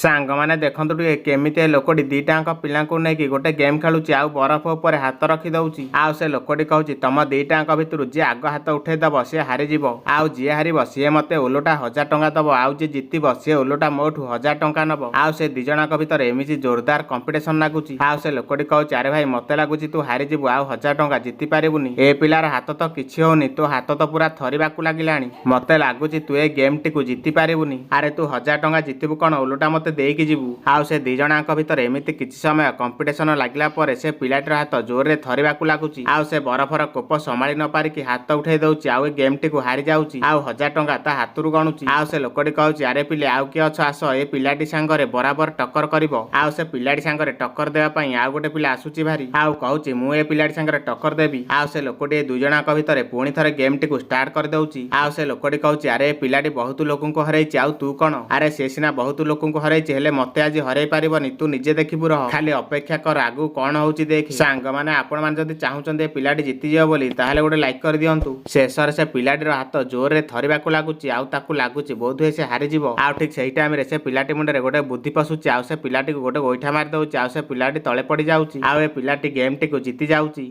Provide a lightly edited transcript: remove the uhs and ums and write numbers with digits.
ସାଙ୍ଗମାନେ ଦେଖନ୍ତୁ ଟିକେ କେମିତି ଏ ଲୋକଟି ଦିଟାଙ୍କ ପିଲାଙ୍କୁ ନେଇକି ଗୋଟେ ଗେମ୍ ଖେଳୁଛି ଆଉ ବରଫ ଉପରେ ହାତ ରଖି ଦଉଛି। ଆଉ ସେ ଲୋକଟି କହୁଛି ତମ ଦିଟାଙ୍କ ଭିତରୁ ଯିଏ ଆଗ ହାତ ଉଠେଇଦବ ସିଏ ହାରିଯିବ। ଆଉ ଯିଏ ହାରିବ ସିଏ ମତେ ଓଲଟା 1000 ଟଙ୍କା ଦବ। ଆଉ ଯିଏ ଜିତିବ ସିଏ ଓଲଟା ମୋଠୁ 1000 ଟଙ୍କା ନବ। ଆଉ ସେ ଦି ଜଣଙ୍କ ଭିତରେ ଏମିତି ଜୋରଦାର କମ୍ପିଟିସନ ଲାଗୁଛି। ଆଉ ସେ ଲୋକଟି କହୁଛି ଆରେ ଭାଇ ମତେ ଲାଗୁଛି ତୁ ହାରିଯିବୁ ଆଉ 1000 ଟଙ୍କା ଜିତି ପାରିବୁନି। ଏ ପିଲାର ହାତ ତ କିଛି ହଉନି, ତୋ ହାତ ତ ପୁରା ଥରିବାକୁ ଲାଗିଲାଣି। ମତେ ଲାଗୁଛି ତୁ ଏ ଗେମ୍ ଟିକୁ ଜିତି ପାରିବୁନି। ଆରେ ତୁ 1000 ଟଙ୍କା ଜିତିବୁ କଣ ଓଲଟା ମତେ ଦେଇକି ଯିବୁ। ଆଉ ସେ ଦି ଜଣଙ୍କ ଭିତରେ ଏମିତି କିଛି ସମୟ କମ୍ପିଟିସନ ଲାଗିଲା ପରେ ସେ ପିଲାଟିର ହାତ ଜୋରରେ ଥରିବାକୁ ଲାଗୁଛି। ଆଉ ସେ ବରଫର କୋପ ସମ୍ଭାଳି ନ ପାରିକି ହାତ ଉଠେଇ ଦଉଛି ଆଉ ଏ ଗେମ୍ ଟିକୁ ହାରି ଯାଉଛି। ଆଉ 1000 ଟଙ୍କା ତା ହାତରୁ ଗଣୁଛି। ଆଉ ସେ ଲୋକଟି କହୁଛି ଆରେ ପିଲେ ଆଉ କିଏ ଅଛ ଆସ ଏ ପିଲାଟି ସାଙ୍ଗରେ ବରାବର ଟକ୍କର କରିବ। ଆଉ ସେ ପିଲାଟି ସାଙ୍ଗରେ ଟକ୍କର ଦେବା ପାଇଁ ଆଉ ଗୋଟେ ପିଲା ଆସୁଛି ଭାରି। ଆଉ କହୁଛି ମୁଁ ଏ ପିଲାଟି ସାଙ୍ଗରେ ଟକ୍କର ଦେବି। ଆଉ ସେ ଲୋକଟି ଏ ଦୁଇ ଜଣଙ୍କ ଭିତରେ ପୁଣି ଥରେ ଗେମ୍ ଟିକୁ ଷ୍ଟାର୍ଟ କରିଦଉଛି। ଆଉ ସେ ଲୋକଟି କହୁଛି ଆରେ ଏ ପିଲାଟି ବହୁତ ଲୋକଙ୍କୁ ହରେଇଛି ଆଉ ତୁ କଣ? ଆରେ ସେ ସିନା ବହୁତ ଲୋକଙ୍କୁ ହରେଇଛି ହେଲେ ମତେ ଆଜି ହରେଇ ପାରିବନି, ତୁ ନିଜେ ଦେଖିବୁ ରହ। ଖାଲି ଅପେକ୍ଷା କର ଆଗକୁ କଣ ହଉଛି ଦେଖେ। ସାଙ୍ଗମାନେ ଆପଣମାନେ ଯଦି ଚାହୁଁଛନ୍ତି ଏ ପିଲାଟି ଜିତିଯିବ ବୋଲି ତାହେଲେ ଗୋଟେ ଲାଇକ୍ କରିଦିଅନ୍ତୁ। ଶେଷରେ ସେ ପିଲାଟିର ହାତ ଜୋରରେ ଥରିବାକୁ ଲାଗୁଛି ଆଉ ତାକୁ ଲାଗୁଛି ବୋଧହୁଏ ସେ ହାରିଯିବ। ଆଉ ଠିକ ସେଇ ଟାଇମରେ ସେ ପିଲାଟି ମୁଣ୍ଡରେ ଗୋଟେ ବୁଦ୍ଧି ପଶୁଛି ଆଉ ସେ ପିଲାଟିକୁ ଗୋଟେ ଗୋଇଠା ମାରି ଦଉଛି ଆଉ ସେ ପିଲାଟି ତଳେ ପଡି ଯାଉଛି। ଆଉ ଏ ପିଲାଟି ଗେମ୍ ଟିକୁ ଜିତି ଯାଉଛି।